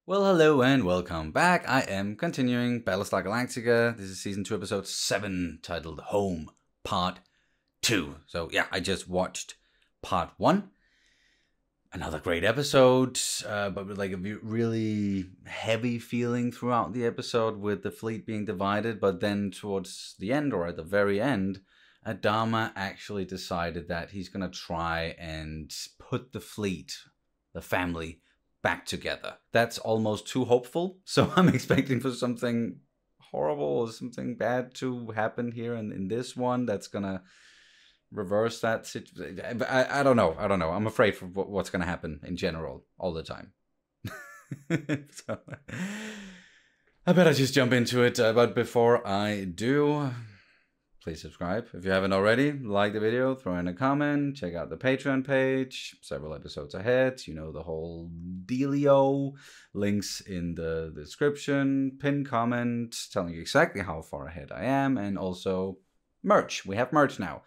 Well, hello and welcome back. I am continuing Battlestar Galactica. This is Season 2, Episode 7, titled Home, Part 2. So, yeah, I just watched Part 1. Another great episode, but with like a really heavy feeling throughout the episode with the fleet being divided. But then towards the end, or at the very end, Adama actually decided that he's going to try and put the fleet, the family, back together. That's almost too hopeful, so I'm expecting for something horrible or something bad to happen here in this one that's gonna reverse that situation. I don't know. I'm afraid for what's gonna happen in general all the time. So, I better just jump into it, but before I do, please subscribe if you haven't already. Like the video, throw in a comment, check out the Patreon page, several episodes ahead. You know the whole dealio. Links in the description, pinned comment telling you exactly how far ahead I am, and also merch. We have merch now.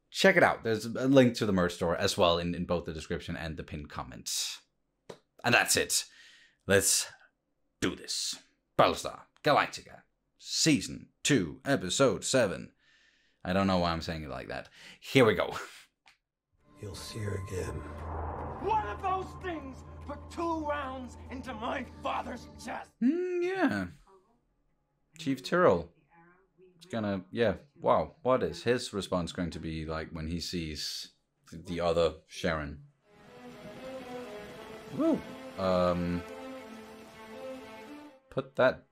Check it out. There's a link to the merch store as well in both the description and the pinned comments. And that's it. Let's do this. Battlestar Galactica, Season 2, Episode 7. I don't know why I'm saying it like that. Here we go. You'll see her again. One of those things put 2 rounds into my father's chest. Yeah. Chief Tyrrell. It's gonna, yeah. Wow. What is his response going to be like when he sees the other Sharon? Woo. Put that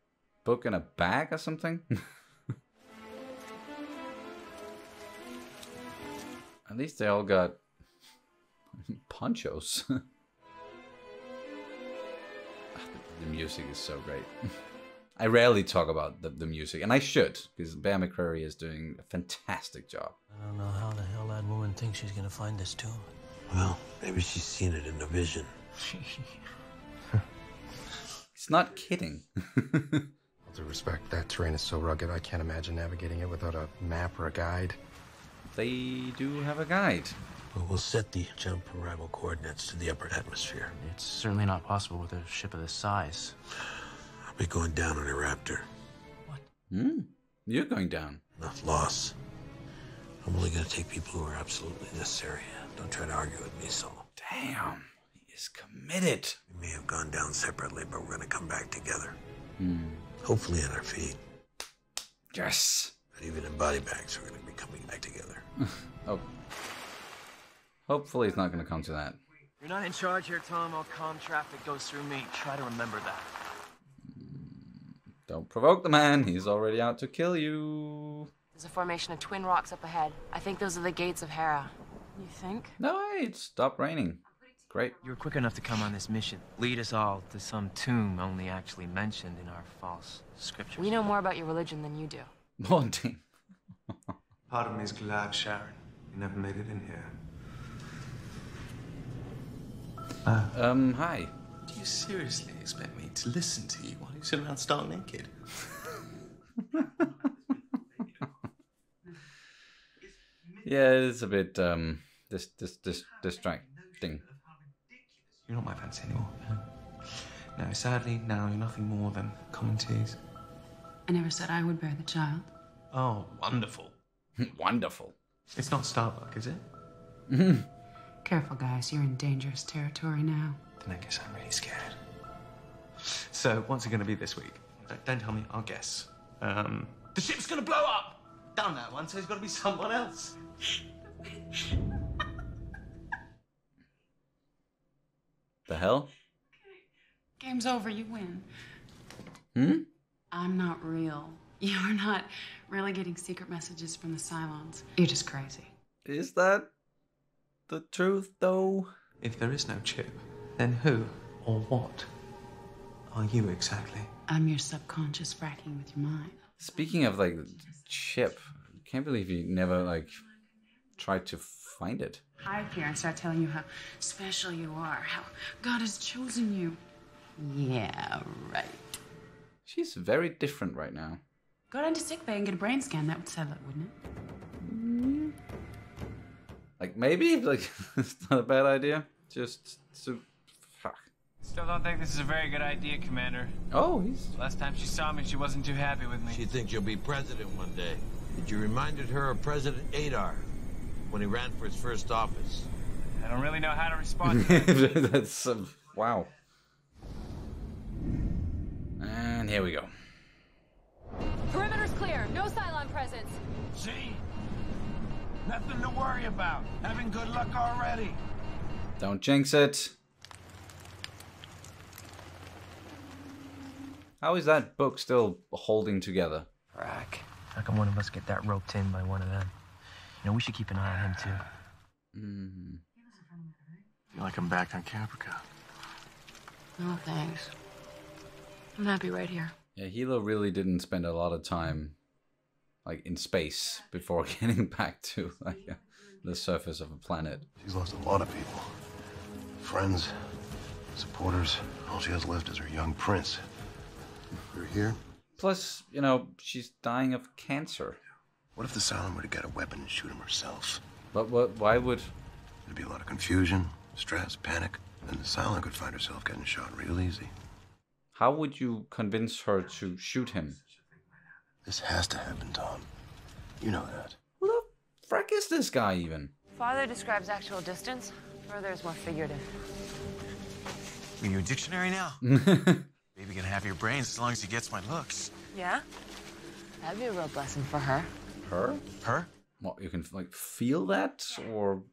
book in a bag or something? At least they all got ponchos. The music is so great. I rarely talk about the music, and I should, because Bear McCreary is doing a fantastic job. I don't know how the hell that woman thinks she's gonna find this tomb. Well, maybe she's seen it in a vision. He's not kidding. All due respect, that terrain is so rugged, I can't imagine navigating it without a map or a guide. They do have a guide. Well, we'll set the jump arrival coordinates to the upper atmosphere. It's certainly not possible with a ship of this size. I'll be going down on a Raptor. What? You're going down. Enough loss. I'm only going to take people who are absolutely necessary. Don't try to argue with me, Saul. Damn, he is committed. We may have gone down separately, but we're going to come back together. Hopefully on our feet. Yes. But even in body bags, we're going to be coming back together. Oh. Hopefully it's not going to come to that. You're not in charge here, Tom. All comm traffic goes through me. Try to remember that. Don't provoke the man. He's already out to kill you. There's a formation of twin rocks up ahead. I think those are the gates of Hera. You think? No, hey, it stopped raining. Great. You were quick enough to come on this mission. Lead us all to some tomb only actually mentioned in our false scriptures. We know more about your religion than you do. Haunting. Part of me is glad, Sharon, you never made it in here. Hi. Do you seriously expect me to listen to you while you sit around stark naked? Yeah, it's a bit, distracting. You're not my fancy anymore. No, sadly, now you're nothing more than common tease. I never said I would bear the child. Oh, wonderful. Wonderful. It's not Starbuck, is it? Careful, guys. You're in dangerous territory now. Then I guess I'm really scared. So, what's it going to be this week? Don't tell me, I'll guess. The ship's going to blow up! Done that one, so it's got to be someone else. The hell? Game's over. You win. I'm not real. You're not really getting secret messages from the Cylons. You're just crazy. Is that the truth, though? If there is no chip, then who or what are you exactly? I'm your subconscious fracking with your mind. Speaking of, like, chip, I can't believe you never, like, tried to find it. Hide here and start telling you how special you are, how God has chosen you. Yeah, right. She's very different right now. Go down to sickbay and get a brain scan. That would settle it, wouldn't it? Like, maybe, like, it's not a bad idea. Just to, fuck. Still don't think this is a very good idea, Commander. Oh, he's... Last time she saw me, she wasn't too happy with me. She thinks you'll be president one day. Did you reminded her of President Adar when he ran for his first office? I don't really know how to respond to that. That's... wow. And here we go. Perimeter's clear. No Cylon presence. See? Nothing to worry about. Having good luck already. Don't jinx it. How is that book still holding together? Frack. How come one of us get that roped in by one of them? You know, we should keep an eye on him, too. Feel like I'm back on Caprica. No, thanks. I'm happy right here. Yeah, Hilo really didn't spend a lot of time, like, in space before getting back to, like, the surface of a planet. She's lost a lot of people. Friends, supporters. All she has left is her young prince. We're here. Plus, you know, she's dying of cancer. What if the Cylon were to get a weapon and shoot him herself? But why would... There'd be a lot of confusion, stress, panic. And the Cylon could find herself getting shot real easy. How would you convince her to shoot him? This has to happen, Tom. You know that. Who the frack is this guy even? Father describes actual distance. Further is more figurative. Are you a dictionary now? Baby can have your brains as long as he gets my looks. Yeah? That'd be a real blessing for her. Her? Her? What, you can, like, feel that? Or...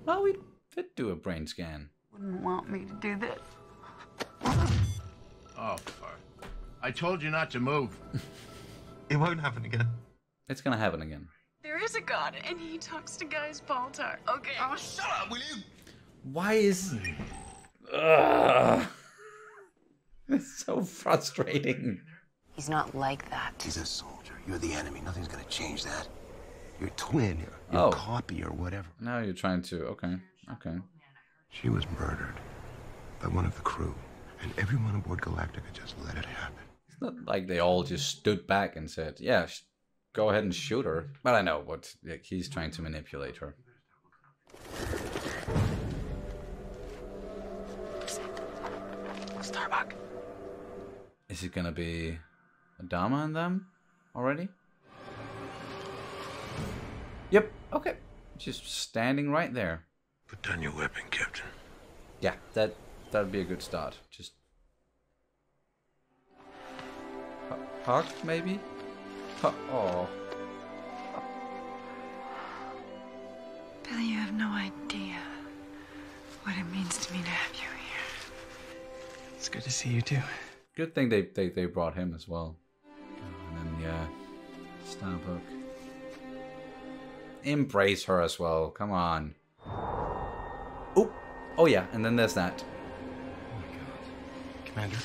Well, we could do a brain scan. Wouldn't want me to do this. Oh, fuck. I told you not to move. It won't happen again. It's gonna happen again. There is a god, and he talks to guys Baltar. Okay. Oh, shut up, will you? Why is... Ugh. It's so frustrating. He's not like that. He's a soldier. You're the enemy. Nothing's gonna change that. Your twin, your copy, or whatever. Now you're trying to... Okay, okay. She was murdered by one of the crew, and everyone aboard Galactica just let it happen. It's not like they all just stood back and said, yeah, go ahead and shoot her. But I know what... Like, he's trying to manipulate her. Starbuck. Is it gonna be Adama and them already? Yep, okay. Just standing right there. Put down your weapon, Captain. Yeah, that'd be a good start. Just... Hug, maybe? Oh. Billy, you have no idea what it means to me to have you here. It's good to see you, too. Good thing they brought him as well. And then, yeah, Starbuck. Embrace her as well, come on. Oh, oh yeah, and then there's that. Oh my god. Commander?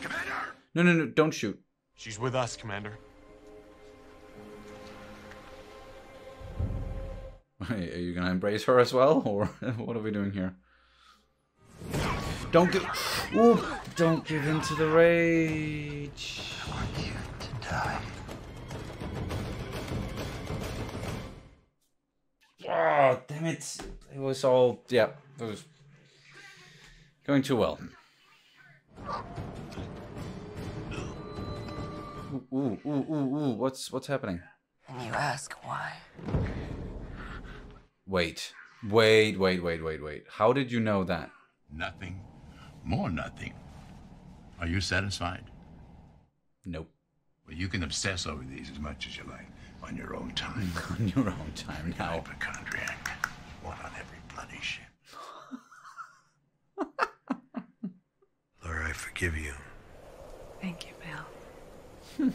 Commander! No, don't shoot. She's with us, Commander. Are you gonna embrace her as well, or what are we doing here? Don't give in to the rage. I want you to die. Oh, damn it. It was all, yeah, it was going too well. Ooh, what's happening? And you ask why. Wait. How did you know that? Nothing. More nothing. Are you satisfied? Nope. Well, you can obsess over these as much as you like on your own time. On your own time now. Hypochondriac. One on every bloody ship. Laura, I forgive you. Thank you, Bill.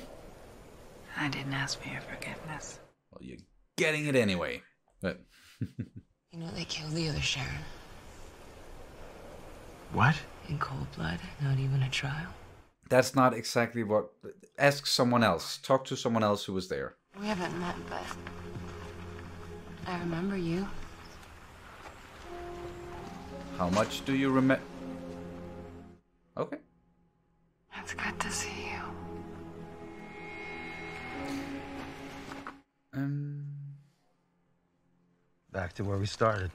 I didn't ask for your forgiveness. Well, you're getting it anyway. But You know they killed the other Sharon. What? In cold blood, not even a trial. that's not exactly what... Ask someone else. Talk to someone else who was there. We haven't met, but I remember you. How much do you remember? Okay. It's good to see you. Back to where we started.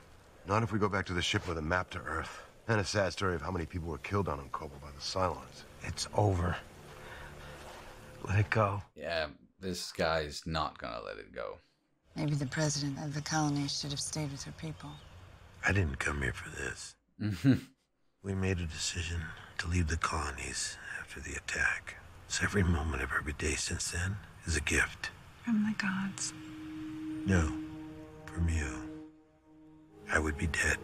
Not if we go back to the ship with a map to Earth. And a sad story of how many people were killed on Kobol by the Cylons. It's over. Let it go. Yeah, this guy's not gonna let it go. Maybe the president of the colony should have stayed with her people. I didn't come here for this. We made a decision to leave the colonies after the attack. So every moment of every day since then is a gift. From the gods. No, from you. I would be dead.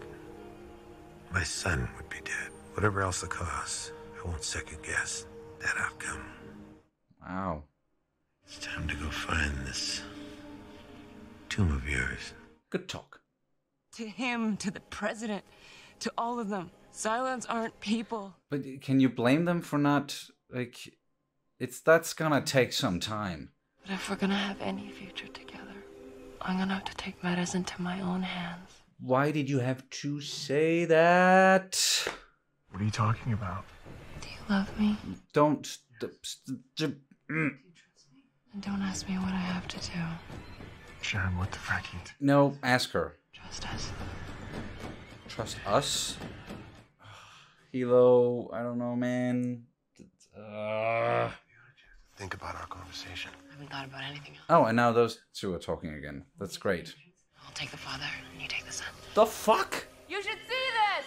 My son would be dead. Whatever else the cost, I won't second guess that outcome. Wow. It's time to go find this tomb of yours. Good talk. To him, to the president, to all of them. Cylons aren't people. But can you blame them for not, like, that's gonna take some time. But if we're gonna have any future together, I'm gonna have to take matters into my own hands. Why did you have to say that? What are you talking about? Do you love me? Don't. And don't ask me what I have to do. Sharon, what the frack you No, ask her. Trust us. Trust us? Hilo, I don't know, man. Think about our conversation. I haven't thought about anything else. Oh, and now those two are talking again. That's great. I'll take the father, and you take the son. The fuck? You should see this!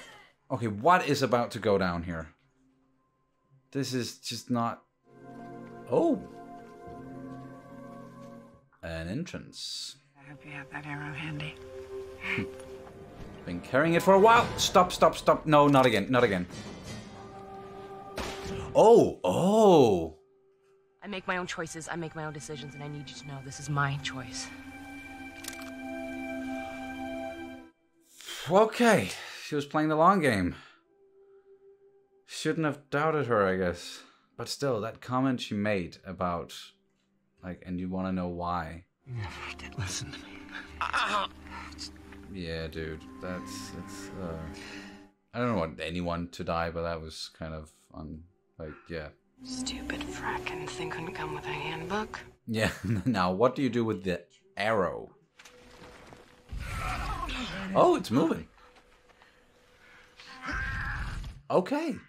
Okay, what is about to go down here? This is just not... Oh. An entrance. I hope you have that arrow handy. Been carrying it for a while. Stop, stop, stop. No, not again. Not again. Oh, oh. I make my own choices, I make my own decisions, and I need you to know this is my choice. Okay. She was playing the long game. Shouldn't have doubted her, I guess. But still, that comment she made about, like, and you want to know why. You never did listen to me. Yeah, dude. It's, I don't want anyone to die, but that was kind of like, yeah. Stupid fracking thing couldn't come with a handbook. Yeah, now what do you do with the arrow? Oh, it's moving. Okay. The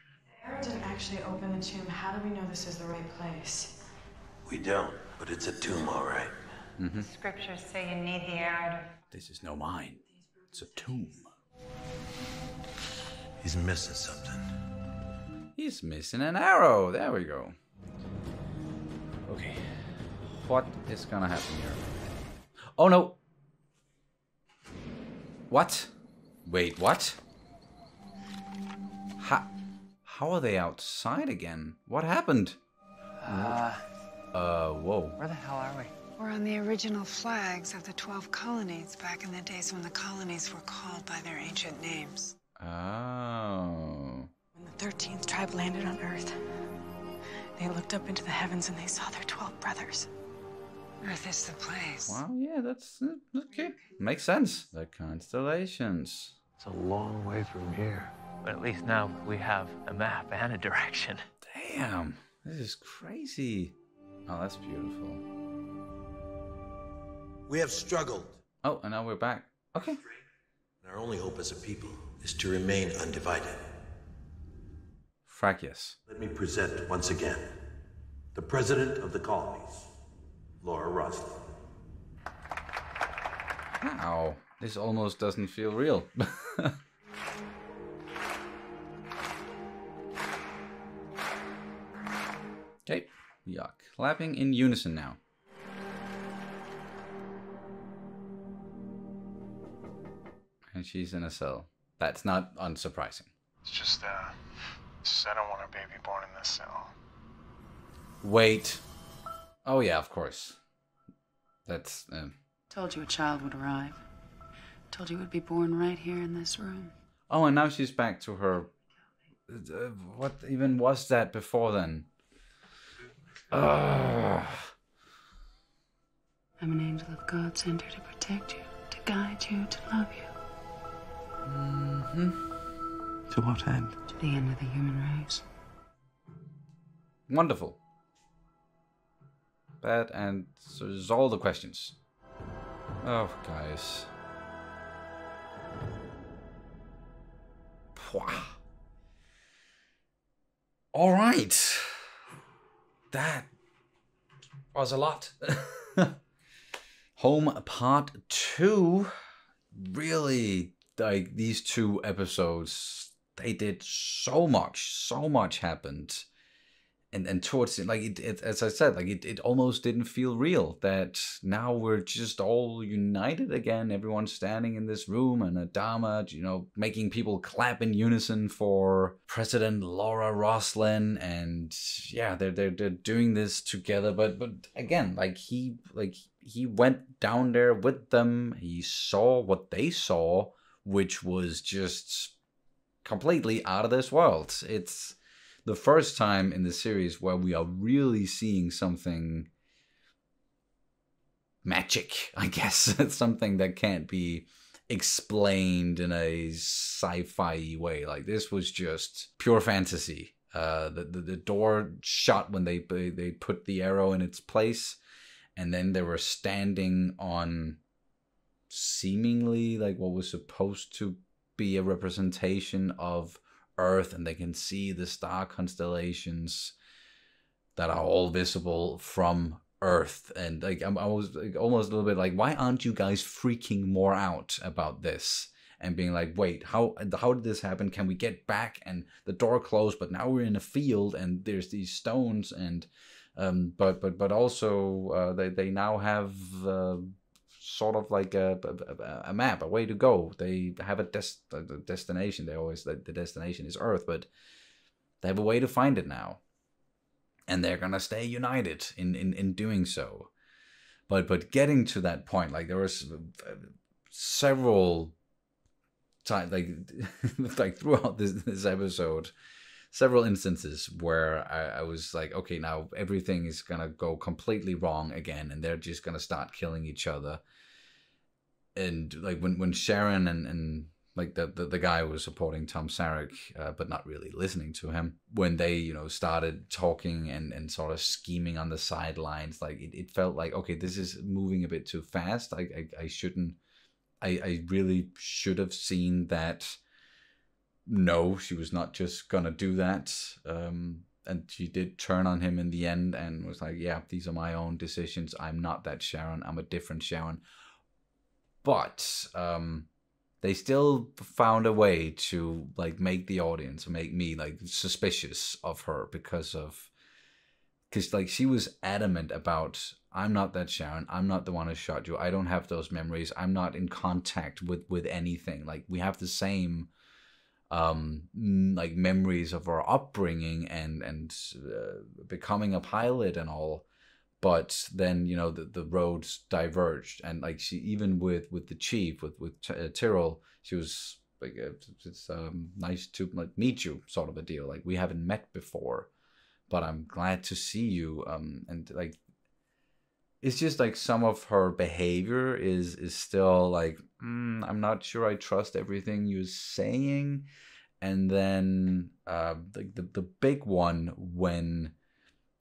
arrow didn't actually open the tomb. How do we know this is the right place? We don't, but it's a tomb, all right. The scriptures say you need the arrow to... This is no mine. It's a tomb. He's missing something. He's missing an arrow. There we go. Okay. What is gonna happen here? Oh no. What? Wait, what? How are they outside again? What happened? Whoa. Where the hell are we? We're on the original flags of the 12 colonies back in the days when the colonies were called by their ancient names. Oh. When the 13th tribe landed on Earth, they looked up into the heavens and they saw their 12 brothers. Earth is the place. Wow, yeah, that's okay. Makes sense. The constellations. It's a long way from here. But at least now we have a map and a direction. Damn, this is crazy. Oh, that's beautiful. We have struggled. Oh, and now we're back. Okay. And our only hope as a people is to remain undivided. Frack, yes. Let me present once again the president of the colonies, Laura Roslin. Wow, this almost doesn't feel real. Okay, we are clapping in unison now. And she's in a cell. That's not unsurprising. It's just, I don't want a baby born in this cell. Wait. Oh yeah, of course. That's, Told you a child would arrive. Told you it would be born right here in this room. Oh, and now she's back to her... what even was that before then? I'm an angel of God sent here to protect you, to guide you, to love you. Mm-hmm. To what end? To the end of the human race. Wonderful. That answers all the questions. Oh, guys. wow. All right. That was a lot. Home Part 2. Really, like, these 2 episodes, they did so much happened. And towards it, like, it as I said, like, it almost didn't feel real, that now we're just all united again. Everyone's standing in this room, and Adama, you know, making people clap in unison for President Laura Roslin, and yeah, they're doing this together. But again, like, he went down there with them. He saw what they saw, which was just completely out of this world. It's the first time in the series where we are really seeing something magic, I guess. It's something that can't be explained in a sci-fi way. Like, this was just pure fantasy. The door shut when they put the arrow in its place, and then they were standing on seemingly like what was supposed to be a representation of Earth, and they can see the star constellations that are all visible from Earth. And like, I was like, almost a little bit like, why aren't you guys freaking more out about this and being like, wait, how did this happen? Can we get back? And the door closed, but now we're in a field and there's these stones, and but also they now have sort of like a map, a way to go. They have a destination. They always, the destination is Earth, but they have a way to find it now, and they're gonna stay united in doing so. But getting to that point, like, there was several times, like throughout this episode, several instances where I was like, okay, now everything is gonna go completely wrong again, and they're just gonna start killing each other. And like when Sharon and like the guy who was supporting Tom Sarek, but not really listening to him, when they, you know, started talking and sort of scheming on the sidelines, like it felt like, okay, this is moving a bit too fast. I really should have seen that. No, she was not just gonna do that. And she did turn on him in the end and was like, yeah, these are my own decisions. I'm not that Sharon. I'm a different Sharon. But they still found a way to like make the audience, make me like suspicious of her, because like she was adamant about, I'm not that Sharon. I'm not the one who shot you. I don't have those memories. I'm not in contact with anything. Like, we have the same like memories of our upbringing and becoming a pilot and all. But then, you know, the roads diverged, and like, she, even with the chief, with Tyrell, she was like, it's nice to like meet you, sort of a deal. Like, we haven't met before, but I'm glad to see you. And like, it's just like some of her behavior is still like, I'm not sure I trust everything you're saying. And then the big one, when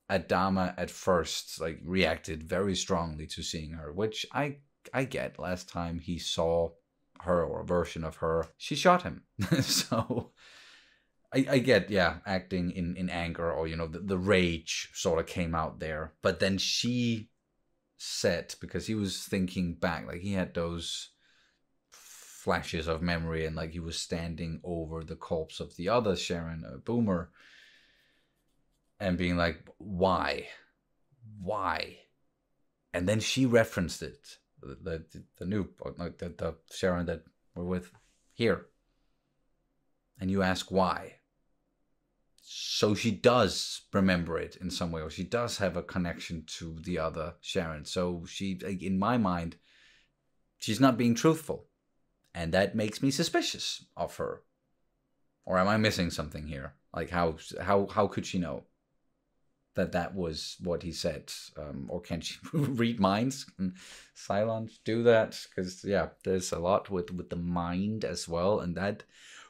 Adama at first like reacted very strongly to seeing her, which I get. Last time he saw her, or a version of her, she shot him. So I get, yeah, acting in anger, or, you know, the rage sort of came out there. But then she said, because he was thinking back, like, he had those flashes of memory, and like, he was standing over the corpse of the other Sharon, Boomer, and being like, why? And then she referenced it, the new, the Sharon that we're with here. And you ask why. So she does remember it in some way, or she does have a connection to the other Sharon. So she, in my mind, she's not being truthful. And that makes me suspicious of her. Or am I missing something here? Like, how could she know that was what he said? Or can she read minds? Can Cylons do that? Because, yeah, there's a lot with the mind as well. And that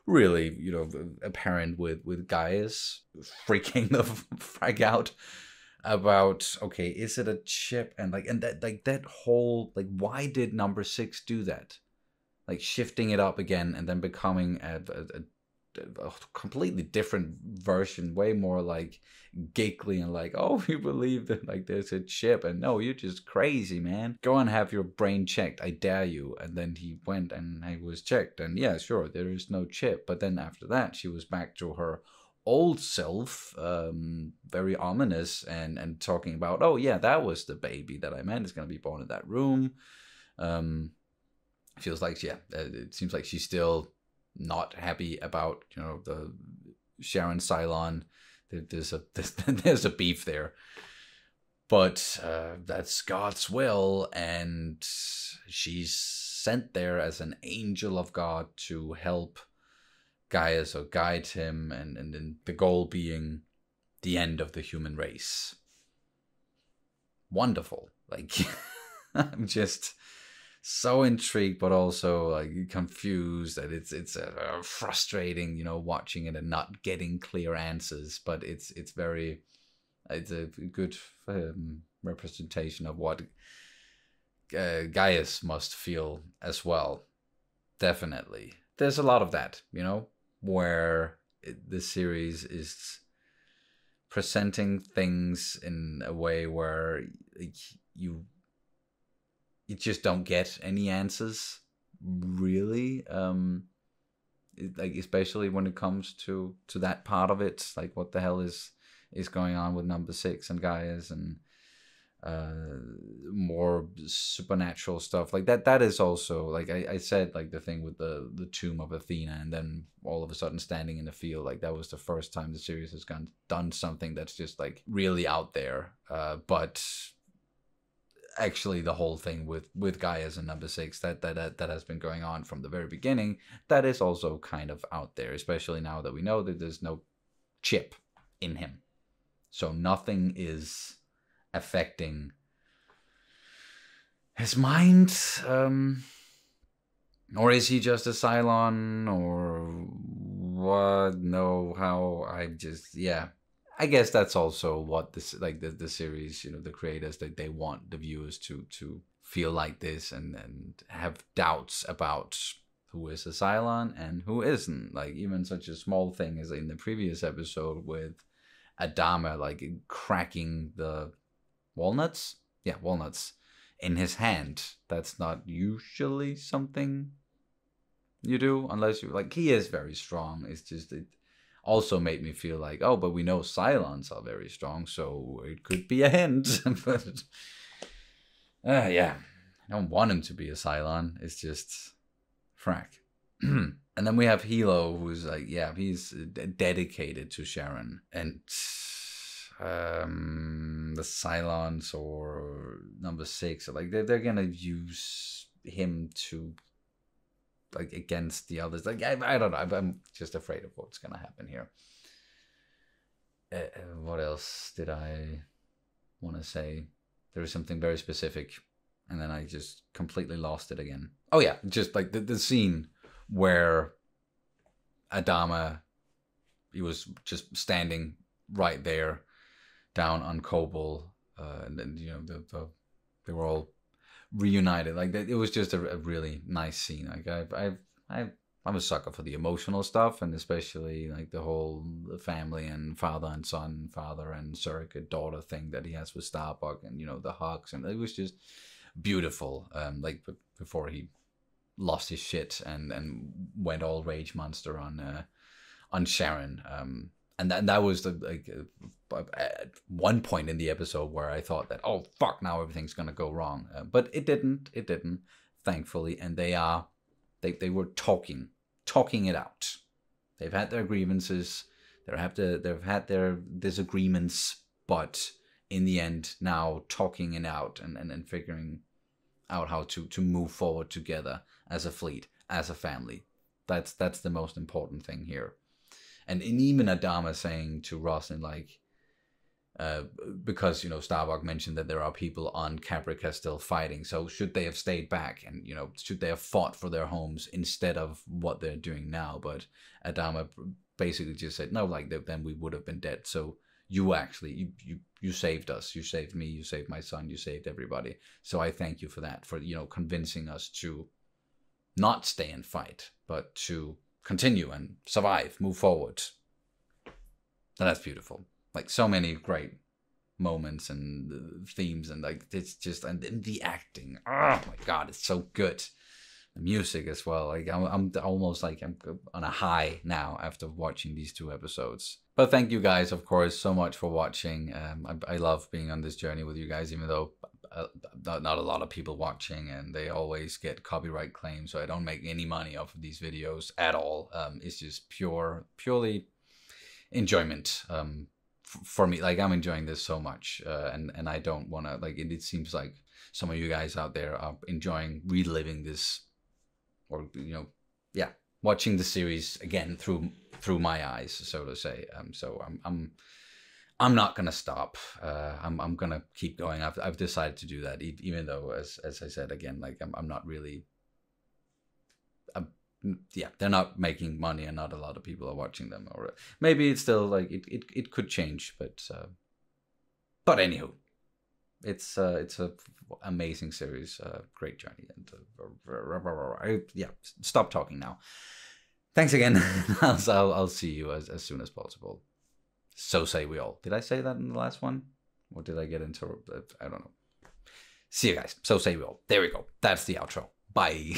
really, you know, apparent with Gaius freaking the frag out about, okay, is it a chip? And like, and that whole, like, why did number 6 do that? Like, shifting it up again and then becoming a a completely different version, way more like giggly and like, oh, you believe that like there's a chip, and no, you're just crazy, man. Go and have your brain checked, I dare you. And then he went and he was checked, and yeah, sure, there is no chip. But then after that, she was back to her old self, very ominous, and talking about, oh yeah, that was the baby that I meant. It's gonna be born in that room. Feels like, yeah, it seems like she's still not happy about, you know, the Sharon Cylon. There's a beef there, but that's God's will, and she's sent there as an angel of God to help Gaius or guide him, and the goal being the end of the human race. Wonderful. Like, I'm just so intrigued, but also like confused, that it's frustrating, you know, watching it and not getting clear answers. But it's a good representation of what Gaius must feel as well. Definitely, there's a lot of that, you know, where the series is presenting things in a way where you just don't get any answers, really. Like, especially when it comes to that part of it, like what the hell is going on with number 6 and Gaius, and more supernatural stuff like that. That is also, like I said, like the thing with the tomb of Athena, and then all of a sudden standing in the field, like that was the first time the series has done something that's just like really out there. But actually the whole thing with Gaius and number 6 that has been going on from the very beginning, that is also kind of out there, especially now that we know that there's no chip in him, so nothing is affecting his mind. Or is he just a Cylon, or what? No, how? I guess that's also what this, like the series, you know, the creators, they want the viewers to feel like this, and have doubts about who is a Cylon and who isn't. Like, even such a small thing as in the previous episode with Adama, like cracking the walnuts in his hand. That's not usually something you do, unless you, like, he is very strong. It's just, it also made me feel like, oh, but we know Cylons are very strong, so it could be a hint. But yeah, I don't want him to be a Cylon. It's just frack. And then we have Hilo, who's like, yeah, he's dedicated to Sharon, and the Cylons or number 6, like they're gonna use him to, like, against the others. Like, I don't know, I'm just afraid of what's gonna happen here. What else did I want to say? There was something very specific, and then I just completely lost it again. Oh yeah, just like the scene where Adama, he was just standing right there down on Kobol, and then, you know, they were all reunited. Like, it was just a really nice scene. Like, I'm a sucker for the emotional stuff, and especially like the whole family and father and surrogate daughter thing that he has with Starbuck, and, you know, the hugs, and it was just beautiful. Like before he lost his shit and went all rage monster on Sharon. And that was at one point in the episode where I thought that, oh fuck, now everything's gonna go wrong. But it didn't, thankfully. And they were talking it out. They've had their grievances, they've had their disagreements, but in the end, now talking it out and figuring out how to move forward together as a fleet, as a family. That's the most important thing here. And even Adama saying to Roslin, like, because, you know, Starbuck mentioned that there are people on Caprica still fighting, so should they have stayed back, and, you know, should they have fought for their homes instead of what they're doing now? But Adama basically just said, no, like, then we would have been dead. So you actually, you saved us, you saved me, you saved my son, you saved everybody. So I thank you for that, for, you know, convincing us to not stay and fight, but to continue and survive, move forward. And that's beautiful. Like so many great moments and themes, and like it's just, and the acting. Oh my god, it's so good. The music as well. Like I'm almost like I'm on a high now after watching these 2 episodes. But thank you guys, of course, so much for watching. I love being on this journey with you guys, even though not a lot of people watching, and they always get copyright claims, so I don't make any money off of these videos at all. It's just purely enjoyment for me. Like I'm enjoying this so much, and I don't want to, like, it seems like some of you guys out there are enjoying reliving this, or yeah, watching the series again through my eyes, so to say. So I'm not gonna stop. I'm gonna keep going. I've decided to do that, even though, as I said again, like I'm not really. Yeah, they're not making money, and not a lot of people are watching them. Or maybe it's still like it could change, but anywho, it's a amazing series, great journey, and yeah, stop talking now. Thanks again. I'll see you as soon as possible. So say we all. Did I say that in the last one? Or did I get into... I don't know. See you guys. So say we all. There we go. That's the outro. Bye.